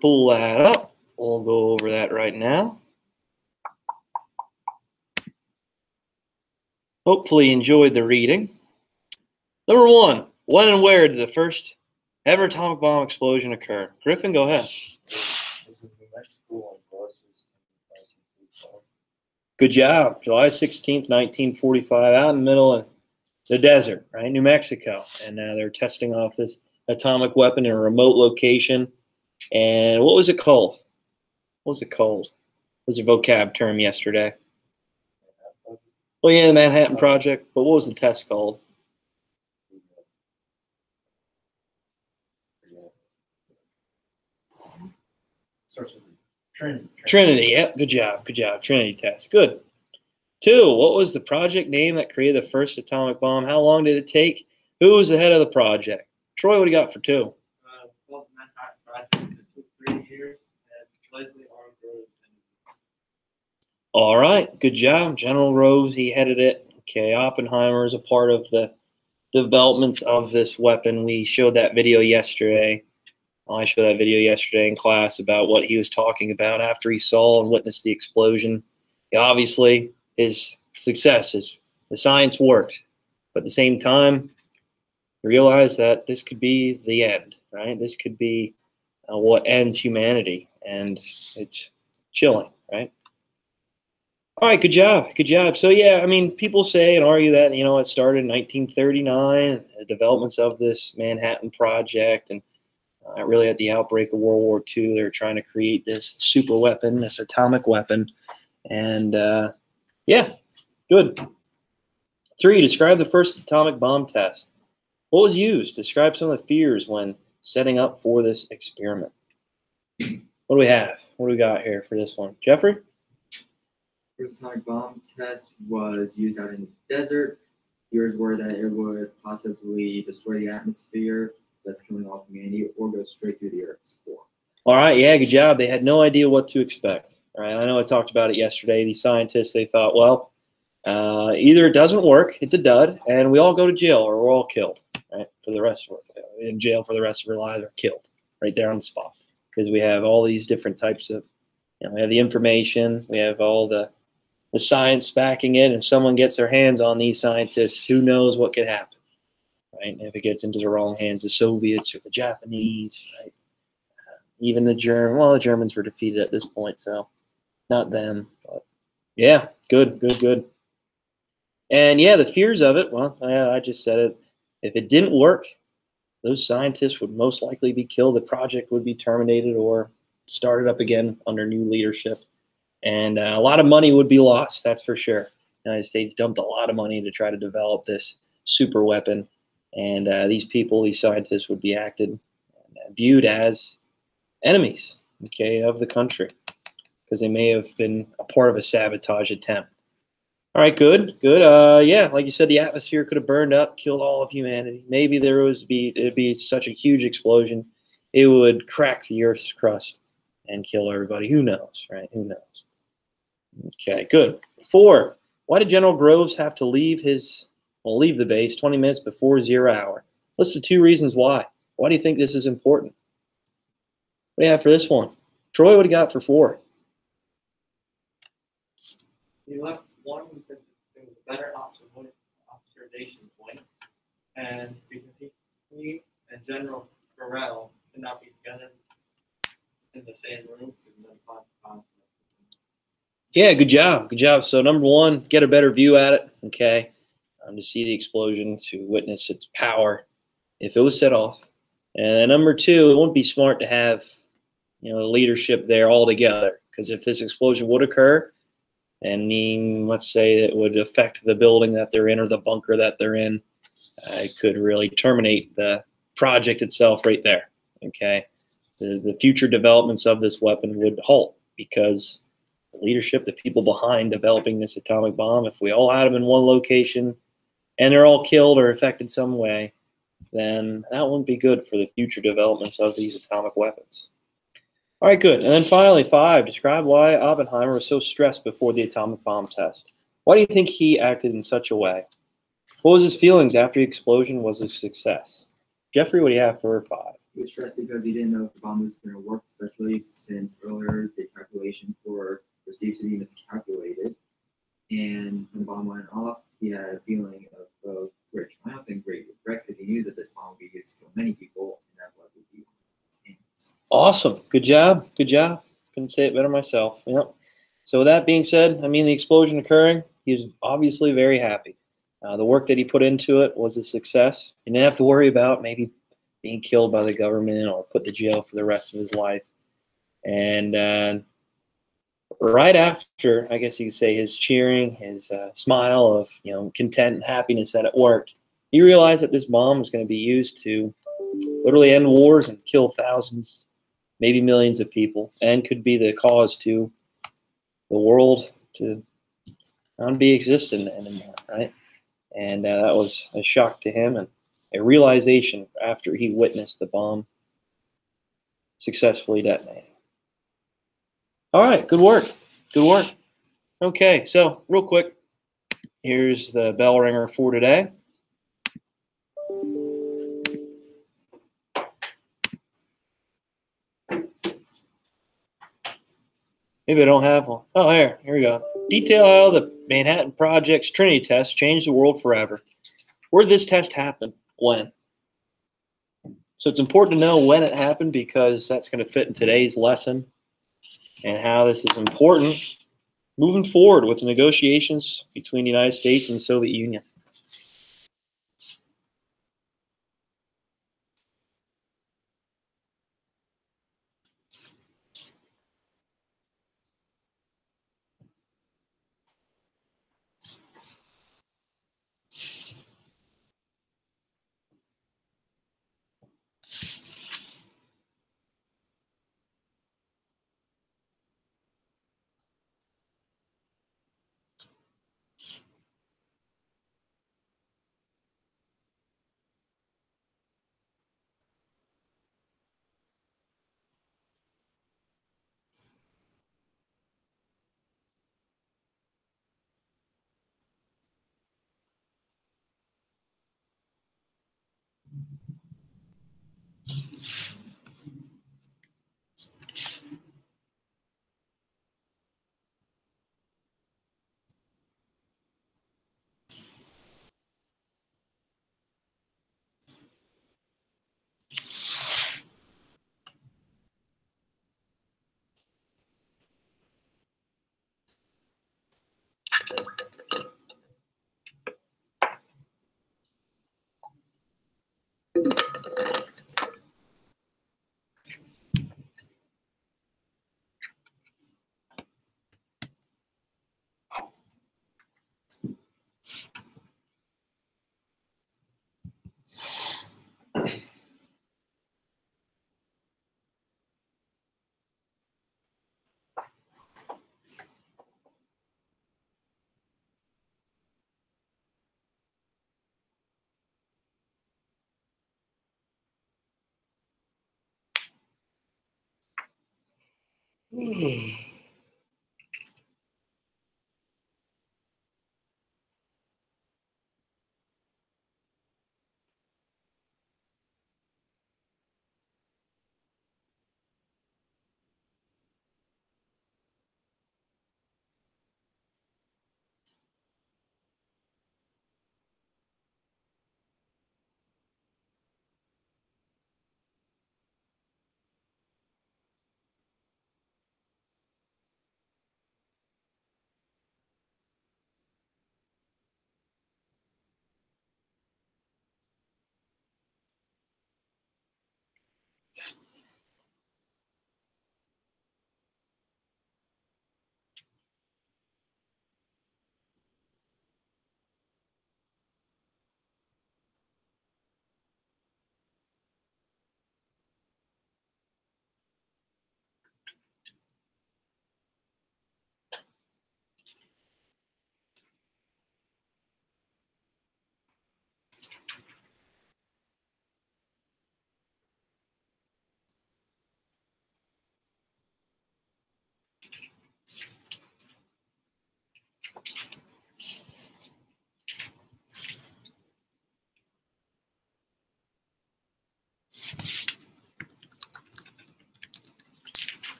pull that up. We'll go over that right now. Hopefully you enjoyed the reading. Number one, when and where did the first ever atomic bomb explosion occur? Griffin, go ahead. Good job. July 16th, 1945, out in the middle of the desert, right? New Mexico. And they're testing off this atomic weapon in a remote location. And what was it called? What was it called? It was a vocab term yesterday. Well, yeah, the Manhattan Project. But what was the test called? Trinity. Yep, good job. Good job. Trinity test. Good. 2, what was the project name that created the first atomic bomb? How long did it take? Who was the head of the project? Troy, what do you got for 2? Well, Manhattan Project. It took 3 years. And Leslie R. Groves. All right. Good job. General Groves, he headed it. Okay. Oppenheimer is a part of the developments of this weapon. We showed that video yesterday. I showed that video yesterday in class about what he was talking about after he saw and witnessed the explosion. Obviously, his success, the science worked. But at the same time, he realized that this could be the end, right? This could be what ends humanity. And it's chilling, right? All right, good job. Good job. So, yeah, I mean, people say and argue that, it started in 1939, the developments of this Manhattan Project, and really at the outbreak of World War II, they were trying to create this super weapon, this atomic weapon. And yeah, good. 3, describe the first atomic bomb test. What was used? Describe some of the fears when setting up for this experiment. What do we have? What do we got here for this one? Jeffrey? First atomic bomb test was used out in the desert. Fears were that it would possibly destroy the atmosphere that's coming off humanity or go straight through the Earth's core. All right, yeah, good job. They had no idea what to expect. All right, I know I talked about it yesterday. These scientists, they thought, well, either it doesn't work, it's a dud, and we all go to jail or we're all killed, right? For the rest of in jail for the rest of our lives, or killed right there on the spot, because we have all these different types of, we have the information, we have all the science backing it, and someone gets their hands on these scientists, who knows what could happen. Right? And if it gets into the wrong hands, the Soviets or the Japanese, right? Even the Germans. Well, the Germans were defeated at this point, so not them. But yeah, good. And yeah, the fears of it. Well, I just said it. If it didn't work, those scientists would most likely be killed. The project would be terminated or started up again under new leadership, and a lot of money would be lost. That's for sure. The United States dumped a lot of money to try to develop this super weapon. And these people, these scientists, would be viewed as enemies, okay, of the country, because they may have been a part of a sabotage attempt. All right, good. Yeah, like you said, the atmosphere could have burned up, killed all of humanity. Maybe it'd be such a huge explosion, it would crack the Earth's crust and kill everybody. Who knows, right? Who knows? Okay, good. 4, why did General Groves have to leave the base 20 minutes before 0 hour? List the 2 reasons why. Why do you think this is important? What do you have for this one? Troy, what do you got for 4? He left 1 because it was a better observation point, and because he and General Burrell could not be together in the same room. Yeah, good job. Good job. So number 1, get a better view at it, okay? To see the explosion, to witness its power if it was set off. And number 2, it wouldn't be smart to have leadership there all together, because if this explosion would occur, and let's say it would affect the building that they're in or the bunker that they're in, it could really terminate the project itself right there. Okay, the future developments of this weapon would halt, because the leadership, the people behind developing this atomic bomb, if we all had them in one location and they're all killed or affected some way, then that wouldn't be good for the future developments of these atomic weapons. All right, good. And then finally, 5, describe why Oppenheimer was so stressed before the atomic bomb test. Why do you think he acted in such a way? What was his feelings after the explosion was a success? Jeffrey, what do you have for 5? He was stressed because he didn't know if the bomb was going to work, especially since earlier the calculations were perceived to be miscalculated. And when the bomb went off, he had a feeling of both great triumph and great regret because he knew that this bomb would be used to kill many people and that blood would be on his hands. Awesome. Good job. Good job. Couldn't say it better myself. Yep. So with that being said, I mean, the explosion occurring, he was obviously very happy. The work that he put into it was a success. He didn't have to worry about maybe being killed by the government or put to jail for the rest of his life. And right after, I guess you could say, his cheering, his smile of content and happiness that it worked, he realized that this bomb was going to be used to literally end wars and kill thousands, maybe millions of people, and could be the cause to the world to not be existent anymore, right? And that was a shock to him and a realization after he witnessed the bomb successfully detonating. All right, good work. Good work. Okay, so real quick, here's the bell ringer for today. Maybe I don't have one. Oh, here we go. Detail how the Manhattan Project's Trinity test changed the world forever. Where did this test happen? When? So it's important to know when it happened because that's going to fit in today's lesson and how this is important moving forward with the negotiations between the United States and the Soviet Union.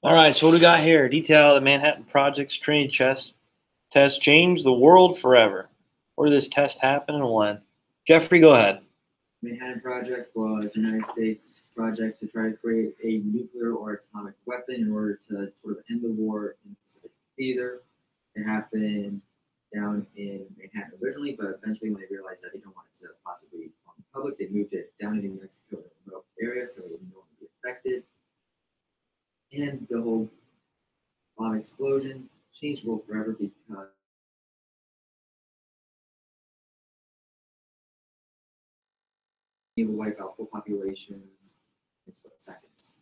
All right, so what do we got here? Detail of the Manhattan Project's Trinity test changed the world forever. Where did this test happen and when? Jeffrey, go ahead. Manhattan Project was the United States project to try to create a nuclear or atomic weapon in order to sort of end the war in the Pacific Theater. It happened down in Manhattan originally, but eventually when they realized that they don't want it to possibly harm the public, they moved it down into New Mexico in a remote area so it would no longer be affected. And the whole bomb explosion changed the world forever because it would wipe out full populations in split seconds.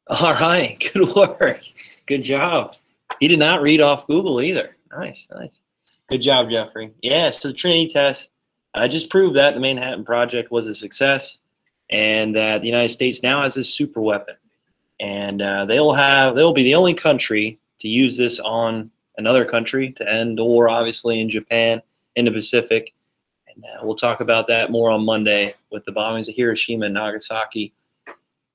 All right, good work. Good job. He did not read off Google either. Nice, nice. Good job, Jeffrey. Yeah, so the Trinity test just proved that the Manhattan Project was a success and that the United States now has this super weapon. And they'll be the only country to use this on another country to end the war, obviously, in Japan, in the Pacific. And we'll talk about that more on Monday with the bombings of Hiroshima and Nagasaki.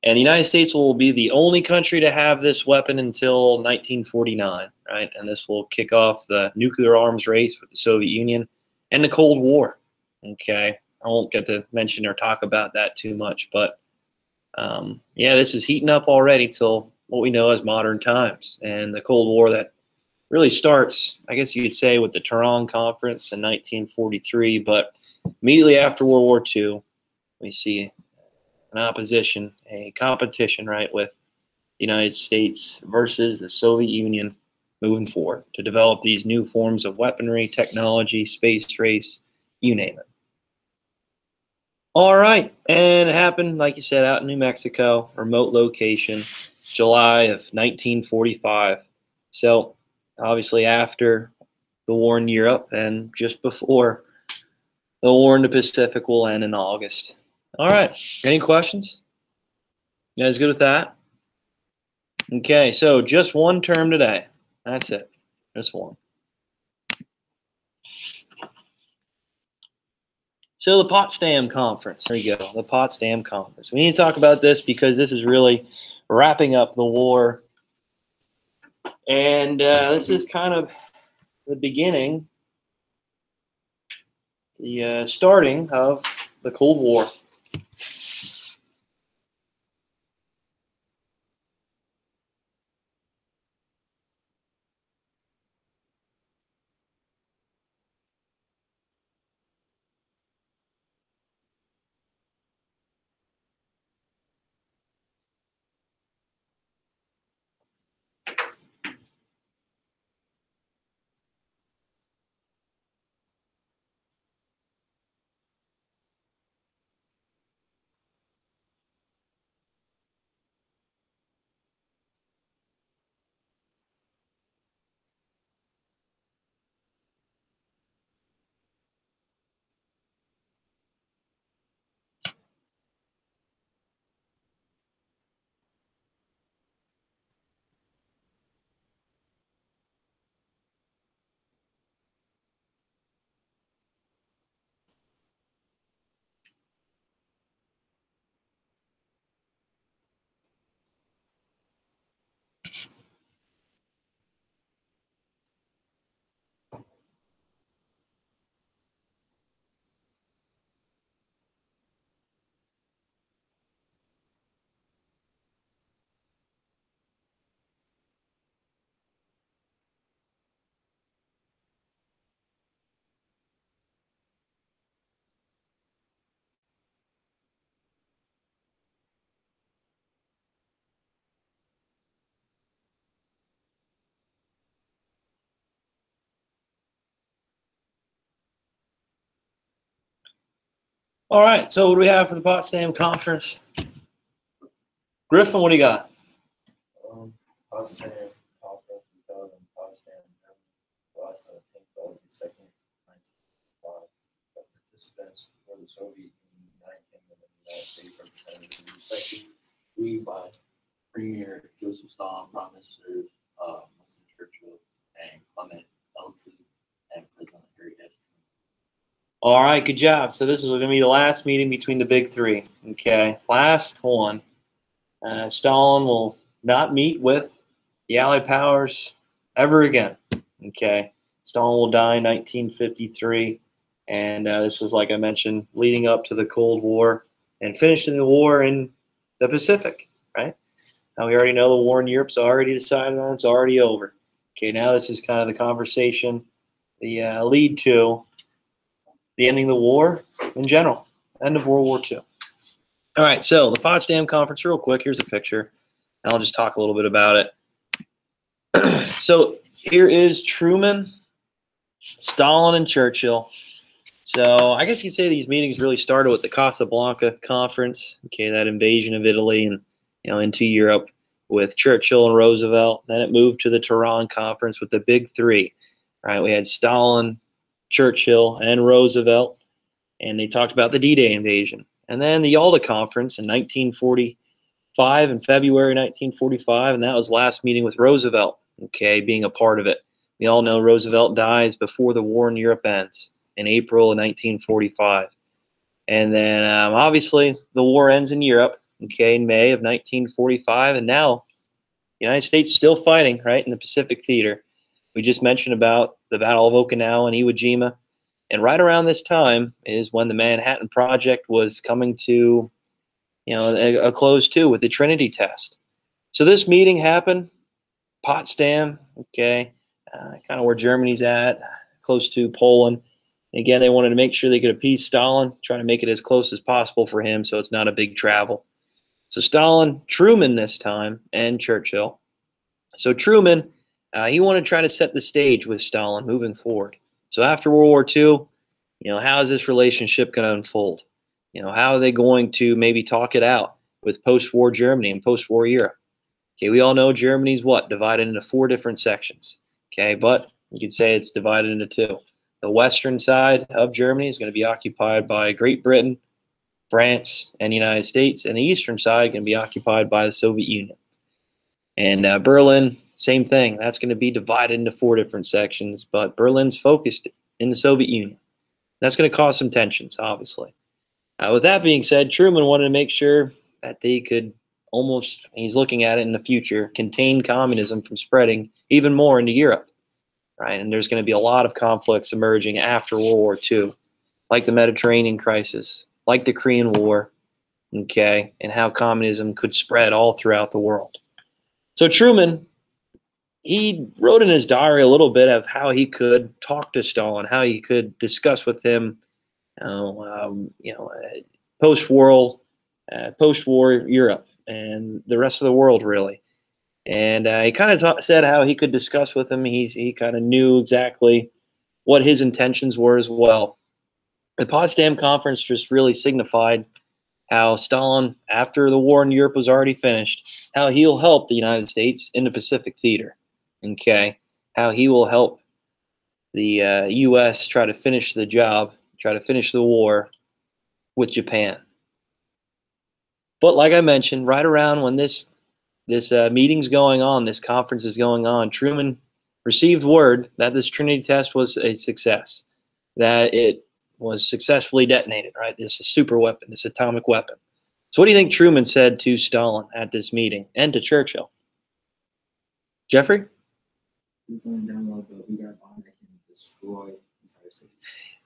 And the United States will be the only country to have this weapon until 1949, right? And this will kick off the nuclear arms race with the Soviet Union and the Cold War, okay? I won't get to mention or talk about that too much, but yeah, this is heating up already till what we know as modern times. And the Cold War that really starts, I guess you could say, with the Potsdam Conference in 1943, but immediately after World War II, we see an opposition, a competition, right, with the United States versus the Soviet Union moving forward to develop these new forms of weaponry, technology, space race, you name it. All right, and it happened, like you said, out in New Mexico, remote location, July of 1945. So obviously after the war in Europe and just before the war in the Pacific will end in August. All right, any questions? You guys good with that? Okay, so just one term today. That's it, just one. So the Potsdam Conference, there you go, the Potsdam Conference. We need to talk about this because this is really wrapping up the war. And this is kind of the beginning, the starting of the Cold War. All right, so what do we have for the Potsdam Conference? Griffin, what do you got? Potsdam Conference was held in Potsdam, Germany, last on 10th August 2nd, 1955. The participants were the Soviet Union, United Kingdom, and the United States representatives, respectively by Premier Joseph Stalin, Prime Minister Winston Churchill, and Clement Attlee, and President Harry S. All right, good job. So this is going to be the last meeting between the big three. Okay, last one. Stalin will not meet with the Allied powers ever again. Okay, Stalin will die in 1953, and this was, like I mentioned, leading up to the Cold War and finishing the war in the Pacific, right? Now we already know the war in Europe's already decided on, it's already over. Okay, now this is kind of the conversation, the lead to the ending of the war in general, end of World War II. All right, so the Potsdam Conference, real quick, here's a picture, and I'll just talk a little bit about it. So here is Truman, Stalin, and Churchill. So I guess you'd say these meetings really started with the Casablanca Conference, okay, that invasion of Italy and into Europe with Churchill and Roosevelt. Then it moved to the Tehran Conference with the big three, right? We had Stalin, Churchill, and Roosevelt, and they talked about the D-Day invasion. And then the Yalta Conference in 1945, in February 1945, and that was last meeting with Roosevelt, okay, being a part of it. We all know Roosevelt dies before the war in Europe ends in April of 1945. And then obviously the war ends in Europe, okay, in May of 1945, and now the United States still fighting, right, in the Pacific theater. We just mentioned about the Battle of Okinawa and Iwo Jima, and right around this time is when the Manhattan Project was coming to, a close too with the Trinity test. So this meeting happened, Potsdam, okay, kind of where Germany's at, close to Poland. Again, they wanted to make sure they could appease Stalin, try to make it as close as possible for him so it's not a big travel. So Stalin, Truman this time, and Churchill. So Truman, he wanted to try to set the stage with Stalin moving forward. So after World War II, how is this relationship going to unfold? How are they going to maybe talk it out with post-war Germany and post-war Europe? Okay, we all know Germany's what? Divided into 4 different sections. Okay, but you could say it's divided into 2. The western side of Germany is going to be occupied by Great Britain, France, and the United States, and the eastern side going to be occupied by the Soviet Union. And Berlin, same thing. That's going to be divided into 4 different sections, but Berlin's focused in the Soviet Union. That's going to cause some tensions, obviously. With that being said, Truman wanted to make sure that they could almost, he's looking at it in the future, contain communism from spreading even more into Europe. Right, and there's going to be a lot of conflicts emerging after World War II, like the Mediterranean crisis, like the Korean War, okay, and how communism could spread all throughout the world. So Truman, he wrote in his diary a little bit of how he could talk to Stalin, how he could discuss with him, post-war Europe and the rest of the world, really. And he kind of said how he could discuss with him. He kind of knew exactly what his intentions were as well. The Potsdam Conference just really signified how Stalin, after the war in Europe was already finished, how he'll help the United States in the Pacific theater. Okay, how he will help the U.S. try to finish the job, try to finish the war with Japan. But like I mentioned, right around when this meeting's going on, this conference is going on, Truman received word that this Trinity test was a success, that it was successfully detonated, right? This is a super weapon, this atomic weapon. So what do you think Truman said to Stalin at this meeting and to Churchill? Jeffrey? He's only down low, but we got a bomb that can destroy entire cities.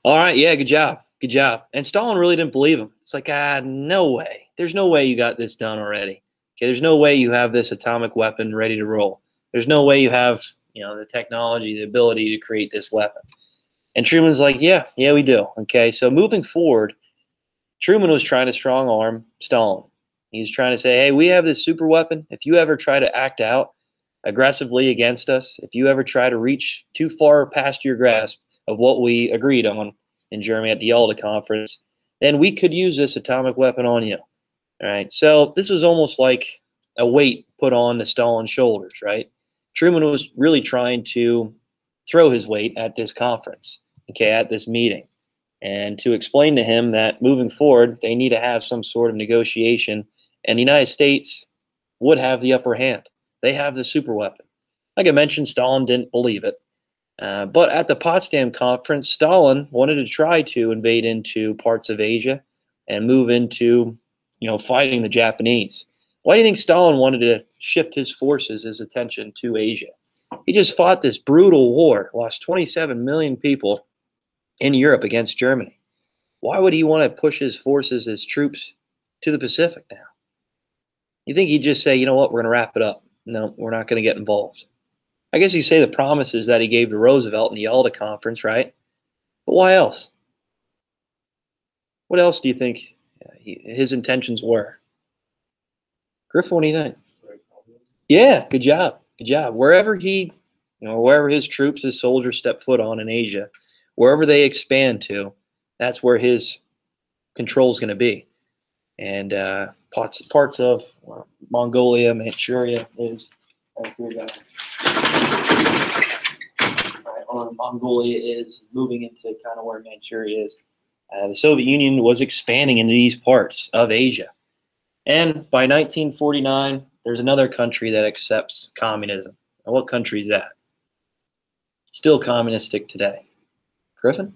All right, yeah, good job. Good job. And Stalin really didn't believe him. It's like, no way. There's no way you got this done already. Okay, there's no way you have this atomic weapon ready to roll. There's no way you have, the technology, the ability to create this weapon. And Truman's like, yeah, we do. Okay, so moving forward, Truman was trying to strong arm Stalin. He was trying to say, hey, we have this super weapon. If you ever try to act out aggressively against us, if you ever try to reach too far past your grasp of what we agreed on in Germany at the Yalta Conference, then we could use this atomic weapon on you. All right, so this was almost like a weight put on to Stalin's shoulders, right? Truman was really trying to throw his weight at this conference, okay, at this meeting, and to explain to him that moving forward, they need to have some sort of negotiation, and the United States would have the upper hand. They have the super weapon. Like I mentioned, Stalin didn't believe it. But at the Potsdam Conference, Stalin wanted to try to invade into parts of Asia and move into, fighting the Japanese. Why do you think Stalin wanted to shift his forces, his attention to Asia? He just fought this brutal war, lost 27 million people in Europe against Germany. Why would he want to push his forces, his troops, to the Pacific now? You think he'd just say, you know what, we're going to wrap it up. No, we're not going to get involved. I guess you say the promises that he gave to Roosevelt in the Yalta Conference, right? But why else? What else do you think his intentions were? Griffin, what do you think? Yeah, good job. Good job. Wherever wherever his troops, his soldiers step foot on in Asia, wherever they expand to, that's where his control is going to be. And parts of Mongolia, Manchuria is right here, guys. Mongolia is moving into kind of where Manchuria is. The Soviet Union was expanding into these parts of Asia. And by 1949, there's another country that accepts communism. And what country is that? Still communistic today. Griffin?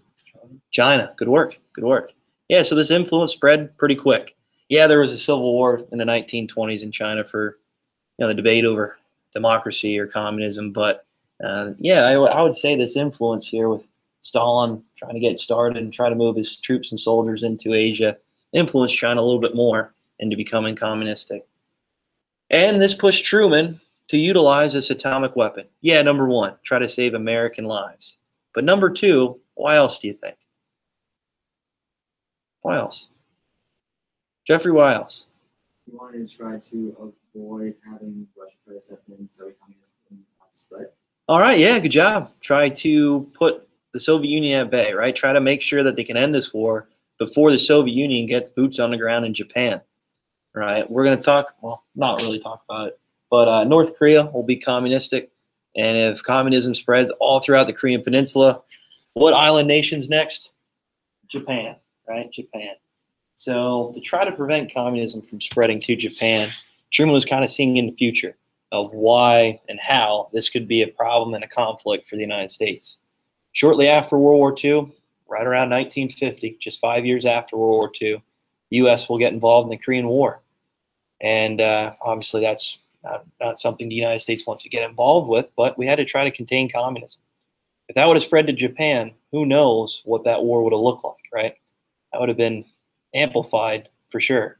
China. Good work. Good work. Yeah, so this influence spread pretty quick. Yeah, there was a civil war in the 1920s in China for the debate over democracy or communism. But yeah, I would say this influence here with Stalin trying to get started and try to move his troops and soldiers into Asia influenced China a little bit more into becoming communistic. And this pushed Truman to utilize this atomic weapon. Yeah, number one, try to save American lives. But number two, why else do you think? Why else? Jeffrey, why else? He wanted to try to avoid having Russia try to step in Soviet communism spread. All right, yeah, good job. Try to put the Soviet Union at bay, right? Try to make sure that they can end this war before the Soviet Union gets boots on the ground in Japan, right? We're going to talk, well, not really talk about it, but North Korea will be communistic. And if communism spreads all throughout the Korean Peninsula, what island nation's next? Japan, right? Japan. So to try to prevent communism from spreading to Japan, Truman was kind of seeing in the future of why and how this could be a problem and a conflict for the United States. Shortly after World War II, right around 1950, just 5 years after World War II, the U.S. will get involved in the Korean War. And obviously that's not something the United States wants to get involved with, but we had to try to contain communism. If that would have spread to Japan, who knows what that war would have looked like, right? That would have been amplified for sure.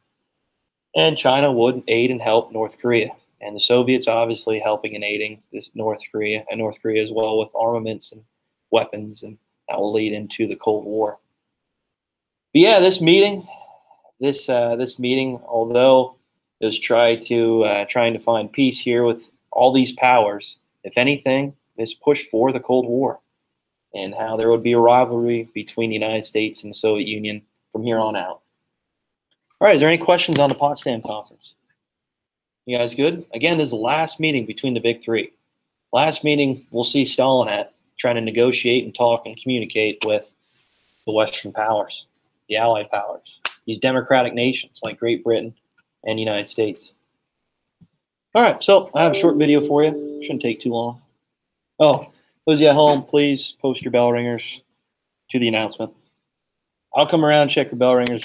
And China would aid and help North Korea. And the Soviets obviously helping and aiding this North Korea as well with armaments and weapons, and that will lead into the Cold War. But yeah, this meeting, although it was trying to find peace here with all these powers, if anything, this pushed for the Cold War and how there would be a rivalry between the United States and the Soviet Union from here on out. All right, is there any questions on the Potsdam Conference? You guys good? Again, this is the last meeting between the big three. Last meeting we'll see Stalin at, trying to negotiate and talk and communicate with the Western powers, the Allied powers, these democratic nations like Great Britain and the United States. All right, so I have a short video for you. Shouldn't take too long. Oh, those of you at home, please post your bell ringers to the announcement. I'll come around and check your bell ringers.